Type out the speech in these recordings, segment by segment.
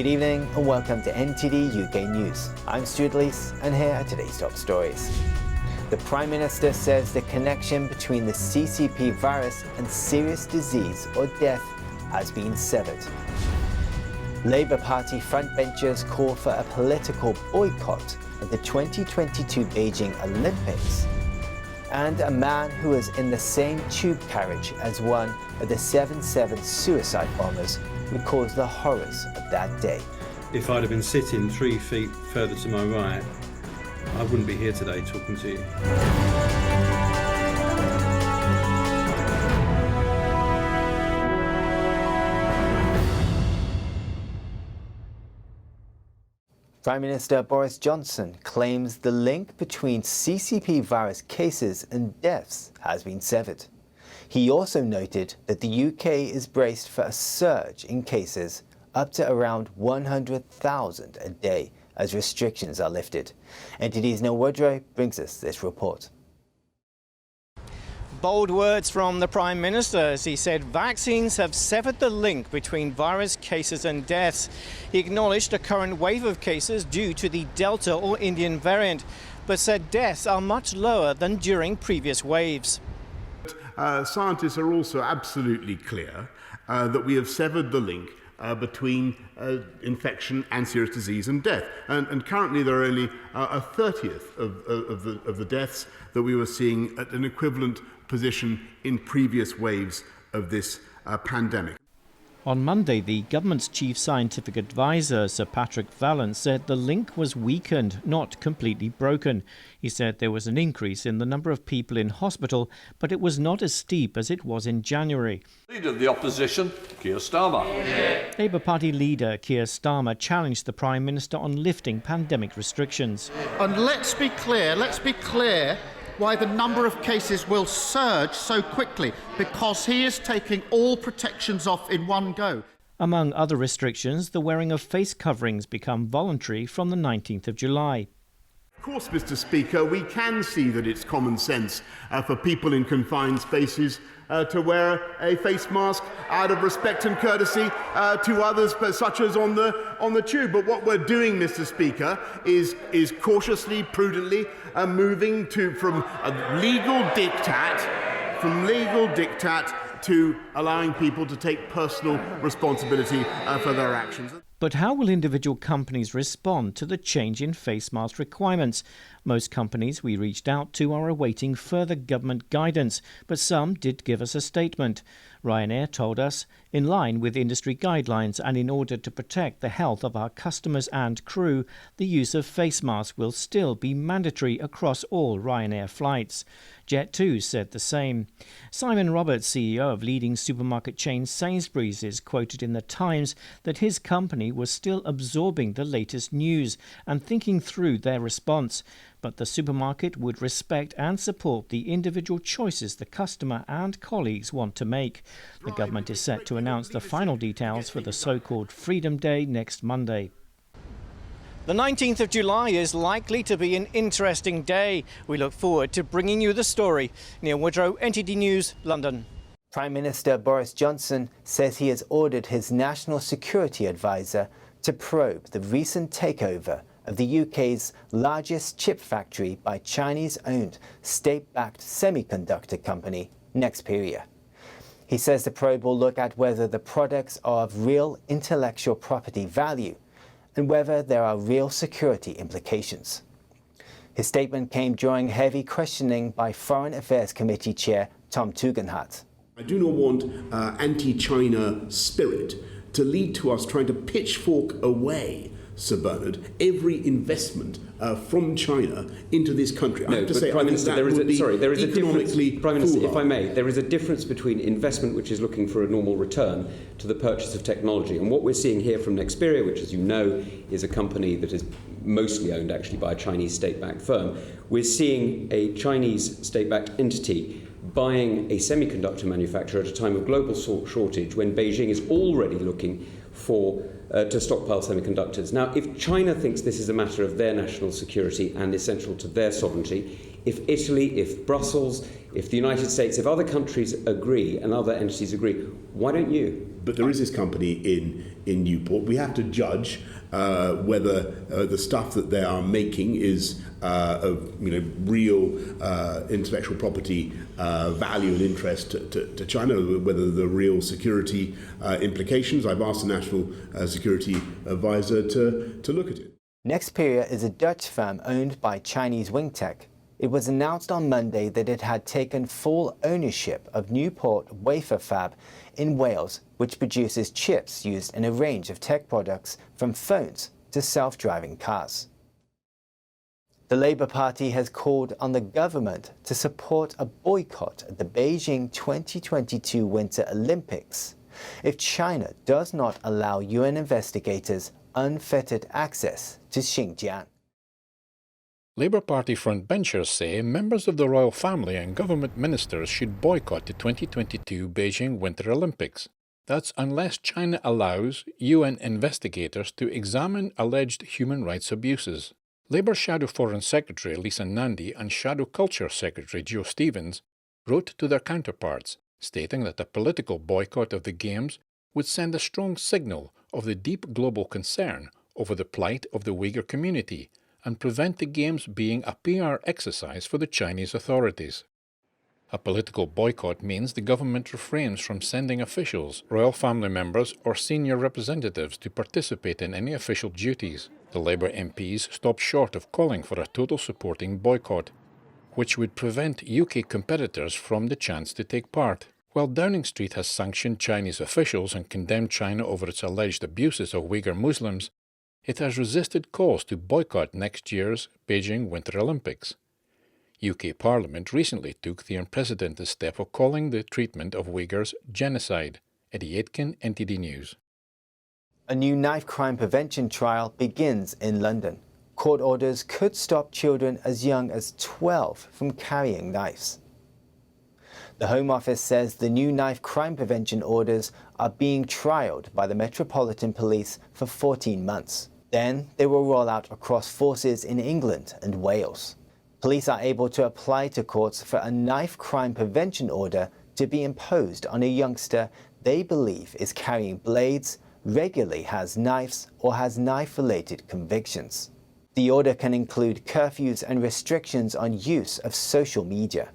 Good evening and welcome to NTD UK News. I'm Stuart Lees and here are today's top stories. The Prime Minister says the connection between the CCP virus and serious disease or death has been severed. Labour Party frontbenchers call for a political boycott of the 2022 Beijing Olympics. And a man who was in the same tube carriage as one of the 7/7 suicide bombers recalls the horrors of that day. If I'd have been sitting 3 feet further to my right, I wouldn't be here today talking to you. Prime Minister Boris Johnson claims the link between CCP virus cases and deaths has been severed. He also noted that the UK is braced for a surge in cases up to around 100,000 a day as restrictions are lifted. NTD's Neil Woodrow brings us this report. Bold words from the Prime Minister as he said vaccines have severed the link between virus cases and deaths. He acknowledged a current wave of cases due to the Delta or Indian variant, but said deaths are much lower than during previous waves. Scientists are also absolutely clear that we have severed the link between infection and serious disease and death. And currently there are only a 30th of the deaths that we were seeing at an equivalent position in previous waves of this pandemic. On Monday, the government's chief scientific advisor, Sir Patrick Vallance, said the link was weakened, not completely broken. He said there was an increase in the number of people in hospital, but it was not as steep as it was in January. Leader of the opposition, Keir Starmer. Labour Party leader Keir Starmer challenged the Prime Minister on lifting pandemic restrictions. And let's be clear why the number of cases will surge so quickly, because he is taking all protections off in one go. Among other restrictions, the wearing of face coverings become voluntary from the 19th of July. Of course, Mr. Speaker, we can see that it's common sense for people in confined spaces to wear a face mask out of respect and courtesy to others, but such as on the tube. But what we're doing, Mr. Speaker, is cautiously, prudently moving from legal diktat to allowing people to take personal responsibility for their actions. But how will individual companies respond to the change in face mask requirements? Most companies we reached out to are awaiting further government guidance, but some did give us a statement. Ryanair told us, in line with industry guidelines and in order to protect the health of our customers and crew, the use of face masks will still be mandatory across all Ryanair flights. Jet2 said the same. Simon Roberts, CEO of leading supermarket chain Sainsbury's, is quoted in The Times that his company was still absorbing the latest news and thinking through their response, but the supermarket would respect and support the individual choices the customer and colleagues want to make. The government is set to announce the final details for the so-called Freedom Day next Monday. The 19th of July is likely to be an interesting day. We look forward to bringing you the story. Neil Woodrow, NTD News, London. Prime Minister Boris Johnson says he has ordered his national security advisor to probe the recent takeover of the UK's largest chip factory by Chinese-owned state-backed semiconductor company, Nexperia. He says the probe will look at whether the products are of real intellectual property value and whether there are real security implications. His statement came during heavy questioning by Foreign Affairs Committee Chair Tom Tugendhat. I do not want anti-China spirit to lead to us trying to pitchfork away, Sir Bernard, every investment from China into this country. I have to say, Prime Minister, there is a difference. Prime Minister, if I may, there is a difference between investment, which is looking for a normal return, to the purchase of technology. And what we're seeing here from Nexperia, which, as you know, is a company that is mostly owned actually by a Chinese state-backed firm, we're seeing a Chinese state-backed entity buying a semiconductor manufacturer at a time of global shortage when Beijing is already looking for to stockpile semiconductors. Now, if China thinks this is a matter of their national security and essential to their sovereignty, if Italy, if Brussels, if the United States, if other countries agree and other entities agree, why don't you? But there is this company in Newport. We have to judge whether the stuff that they are making is of real intellectual property value and interest to China, whether the real security implications. I've asked the National Security Advisor to look at it. Nexperia is a Dutch firm owned by Chinese Wingtech. It was announced on Monday that it had taken full ownership of Newport Wafer Fab in Wales, which produces chips used in a range of tech products from phones to self-driving cars. The Labour Party has called on the government to support a boycott at the Beijing 2022 Winter Olympics if China does not allow UN investigators unfettered access to Xinjiang. Labour Party frontbenchers say members of the royal family and government ministers should boycott the 2022 Beijing Winter Olympics. That's unless China allows UN investigators to examine alleged human rights abuses. Labour Shadow Foreign Secretary Lisa Nandy and Shadow Culture Secretary Joe Stevens wrote to their counterparts, stating that a political boycott of the Games would send a strong signal of the deep global concern over the plight of the Uyghur community and prevent the Games being a PR exercise for the Chinese authorities. A political boycott means the government refrains from sending officials, royal family members or senior representatives to participate in any official duties. The Labour MPs stopped short of calling for a total supporting boycott, which would prevent UK competitors from the chance to take part. While Downing Street has sanctioned Chinese officials and condemned China over its alleged abuses of Uyghur Muslims, it has resisted calls to boycott next year's Beijing Winter Olympics. UK Parliament recently took the unprecedented step of calling the treatment of Uyghurs genocide. Eddie Aitken, NTD News. A new knife crime prevention trial begins in London. Court orders could stop children as young as 12 from carrying knives. The Home Office says the new knife crime prevention orders are being trialled by the Metropolitan Police for 14 months. Then they will roll out across forces in England and Wales. Police are able to apply to courts for a knife crime prevention order to be imposed on a youngster they believe is carrying blades, regularly has knives, or has knife-related convictions. The order can include curfews and restrictions on use of social media.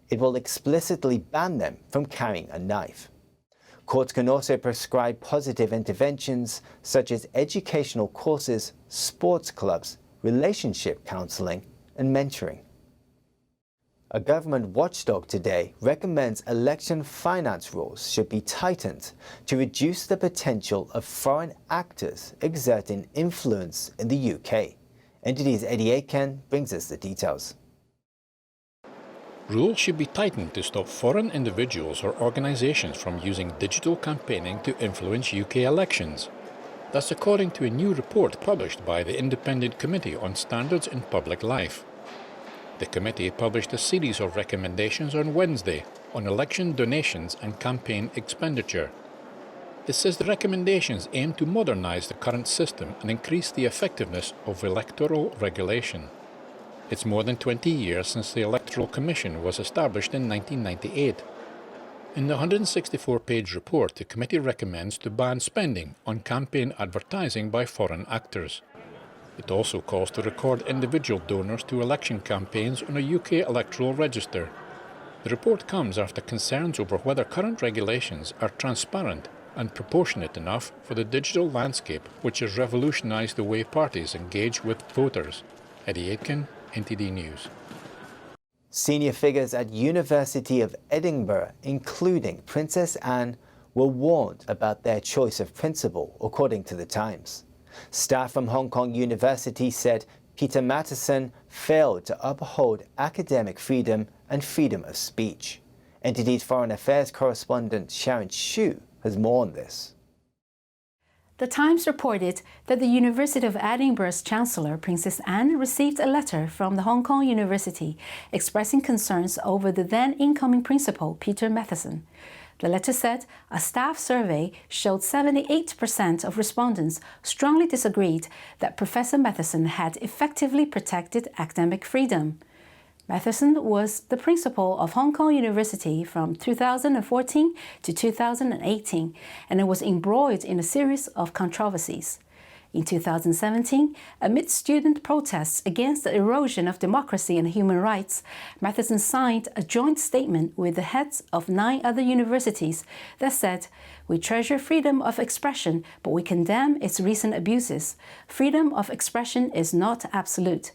It will explicitly ban them from carrying a knife. Courts can also prescribe positive interventions such as educational courses, sports clubs, relationship counseling, and mentoring. A government watchdog today recommends election finance rules should be tightened to reduce the potential of foreign actors exerting influence in the UK. NTD's Eddie Aitken brings us the details. Rules should be tightened to stop foreign individuals or organisations from using digital campaigning to influence UK elections. That's according to a new report published by the Independent Committee on Standards in Public Life. The committee published a series of recommendations on Wednesday on election donations and campaign expenditure. It says the recommendations aim to modernise the current system and increase the effectiveness of electoral regulation. It's more than 20 years since the Electoral Commission was established in 1998. In the 164-page report, the committee recommends to ban spending on campaign advertising by foreign actors. It also calls to record individual donors to election campaigns on a UK electoral register. The report comes after concerns over whether current regulations are transparent and proportionate enough for the digital landscape, which has revolutionised the way parties engage with voters. Eddie Aitken, NTD News. Senior figures at University of Edinburgh, including Princess Anne, were warned about their choice of principal, according to The Times. Staff from Hong Kong University said Peter Matheson failed to uphold academic freedom and freedom of speech. NTD's Foreign Affairs correspondent Sharon Xu has more on this. The Times reported that the University of Edinburgh's Chancellor, Princess Anne, received a letter from the Hong Kong University expressing concerns over the then incoming principal, Peter Matheson. The letter said a staff survey showed 78% of respondents strongly disagreed that Professor Matheson had effectively protected academic freedom. Matheson was the principal of Hong Kong University from 2014 to 2018 and was embroiled in a series of controversies. In 2017, amid student protests against the erosion of democracy and human rights, Matheson signed a joint statement with the heads of 9 other universities that said, "We treasure freedom of expression, but we condemn its recent abuses. Freedom of expression is not absolute."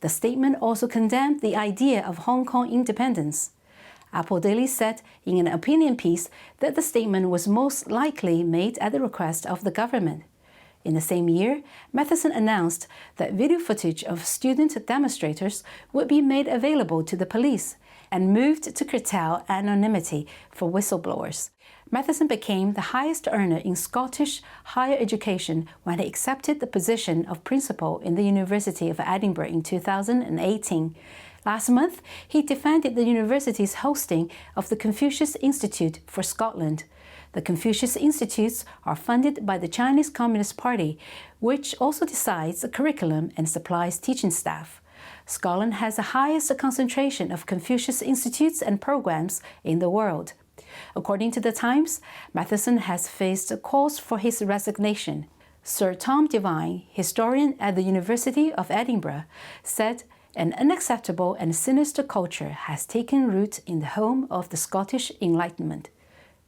The statement also condemned the idea of Hong Kong independence. Apple Daily said in an opinion piece that the statement was most likely made at the request of the government. In the same year, Matheson announced that video footage of student demonstrators would be made available to the police and moved to curtail anonymity for whistleblowers. Matheson became the highest earner in Scottish higher education when he accepted the position of principal in the University of Edinburgh in 2018. Last month, he defended the university's hosting of the Confucius Institute for Scotland. The Confucius Institutes are funded by the Chinese Communist Party, which also decides the curriculum and supplies teaching staff. Scotland has the highest concentration of Confucius Institutes and programs in the world. According to The Times, Matheson has faced calls for his resignation. Sir Tom Devine, historian at the University of Edinburgh, said an unacceptable and sinister culture has taken root in the home of the Scottish Enlightenment.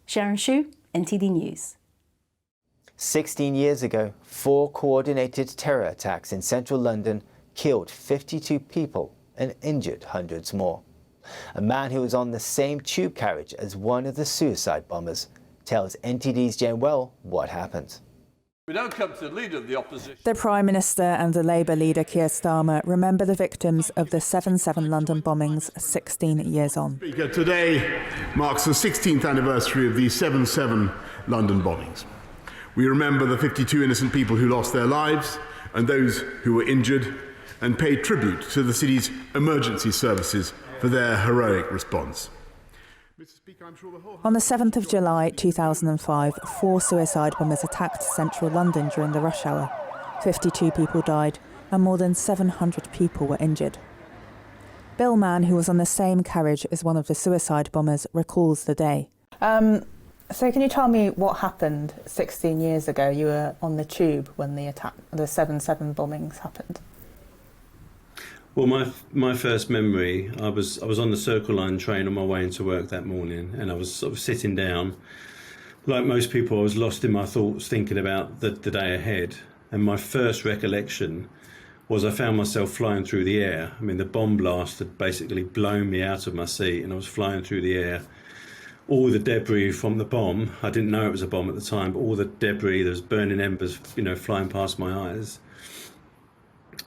Sharon Shu, NTD News. 16 years ago, 4 coordinated terror attacks in central London killed 52 people and injured hundreds more. A man who was on the same tube carriage as one of the suicide bombers tells NTD's Jane Well what happened. We now come to the leader of the opposition. The Prime Minister and the Labour leader Keir Starmer remember the victims of the 7/7 London bombings 16 years on. Speaker, today marks the 16th anniversary of the 7/7 London bombings. We remember the 52 innocent people who lost their lives and those who were injured, and pay tribute to the city's emergency services for their heroic response. On the 7th of July 2005, 4 suicide bombers attacked central London during the rush hour. 52 people died and more than 700 people were injured. Bill Mann, who was on the same carriage as one of the suicide bombers, recalls the day. So can you tell me what happened 16 years ago? You were on the tube when the 7/7 bombings happened. Well, my first memory, I was on the Circle Line train on my way into work that morning, and I was sort of sitting down. Like most people, I was lost in my thoughts, thinking about the day ahead. And my first recollection was I found myself flying through the air. I mean, the bomb blast had basically blown me out of my seat, and I was flying through the air. All the debris from the bomb, I didn't know it was a bomb at the time, but all the debris, there was burning embers, flying past my eyes.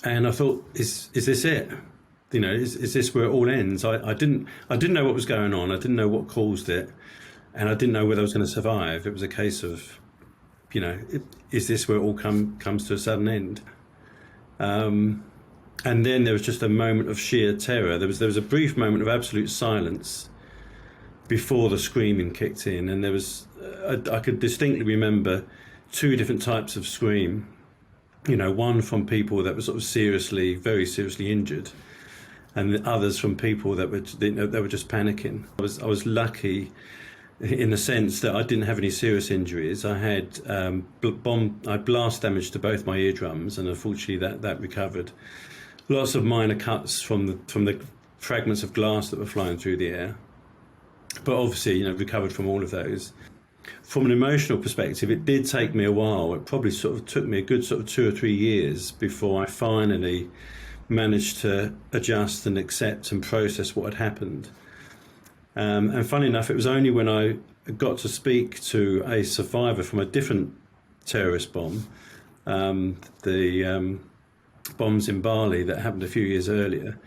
And I thought, is this it? Is this where it all ends? I didn't know what was going on. I didn't know what caused it, and I didn't know whether I was going to survive. It was a case of, is this where it all comes to a sudden end? And then there was just a moment of sheer terror. There was a brief moment of absolute silence before the screaming kicked in, and there was I could distinctly remember 2 different types of scream. One from people that were sort of very seriously injured, and the others from people that were just panicking. I was lucky in the sense that I didn't have any serious injuries. I had blast damage to both my eardrums, and unfortunately that recovered. Lots of minor cuts from the fragments of glass that were flying through the air, but obviously recovered from all of those. From an emotional perspective, it did take me a while. It probably sort of took me a good 2 or 3 years before I finally managed to adjust and accept and process what had happened. And funny enough, it was only when I got to speak to a survivor from a different terrorist bomb, the bombs in Bali that happened a few years earlier.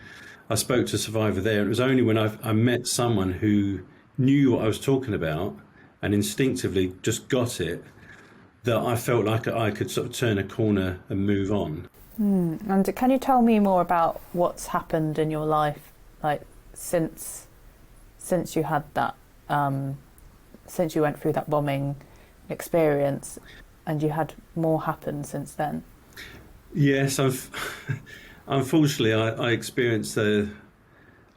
I spoke to a survivor there, and it was only when I met someone who knew what I was talking about and instinctively just got it, that I felt like I could sort of turn a corner and move on. And can you tell me more about what's happened in your life, like since you had that since you went through that bombing experience, and you had more happen since then. Yes, unfortunately I experienced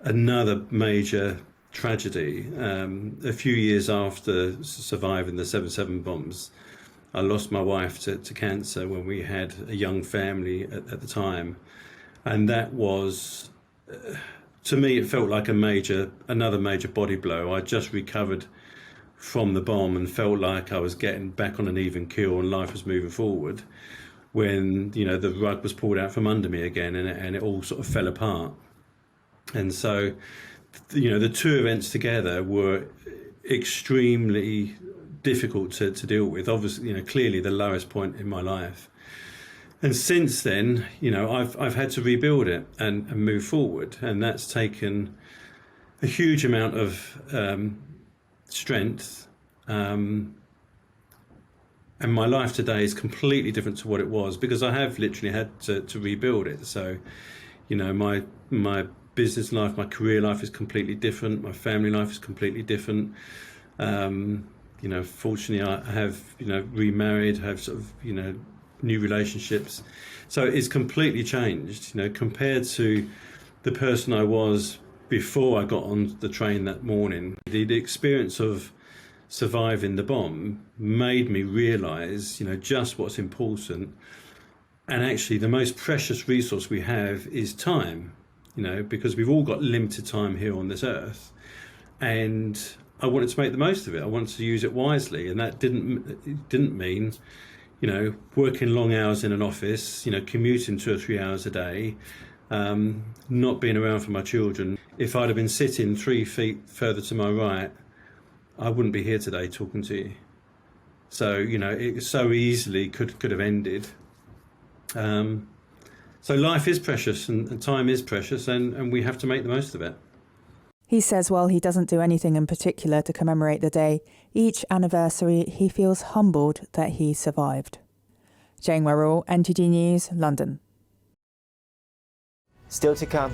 another major tragedy. A few years after surviving the 7/7 bombs, I lost my wife to cancer when we had a young family at the time, and that was, to me, it felt like another major body blow. I just recovered from the bomb and felt like I was getting back on an even keel and life was moving forward, when the rug was pulled out from under me again, and it all sort of fell apart. And so the two events together were extremely difficult to deal with. Obviously, clearly the lowest point in my life. And since then, I've had to rebuild it and move forward, and that's taken a huge amount of strength. And my life today is completely different to what it was, because I have literally had to rebuild it. So, my business life, my career life is completely different. My family life is completely different. Fortunately, I have, remarried, have sort of, new relationships. So it's completely changed, compared to the person I was before I got on the train that morning. The experience of surviving the bomb made me realise, just what's important. And actually the most precious resource we have is time, because we've all got limited time here on this earth. And I wanted to make the most of it. I wanted to use it wisely. And that didn't mean, working long hours in an office, commuting 2 or 3 hours a day, not being around for my children. If I'd have been sitting 3 feet further to my right, I wouldn't be here today talking to you. So, it so easily could have ended. So life is precious and time is precious, and we have to make the most of it. He says while he doesn't do anything in particular to commemorate the day, each anniversary he feels humbled that he survived. Jane Werrell, NTD News, London. Still to come,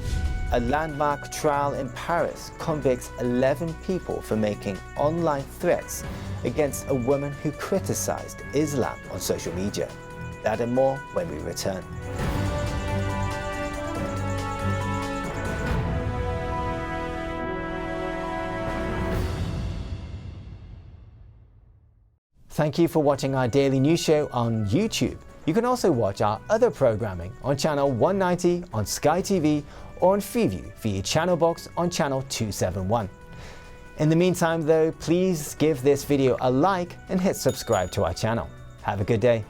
a landmark trial in Paris convicts 11 people for making online threats against a woman who criticised Islam on social media. That and more when we return. Thank you for watching our daily news show on YouTube. You can also watch our other programming on channel 190 on Sky TV or on Freeview via channel box on channel 271. In the meantime though, please give this video a like and hit subscribe to our channel. Have a good day.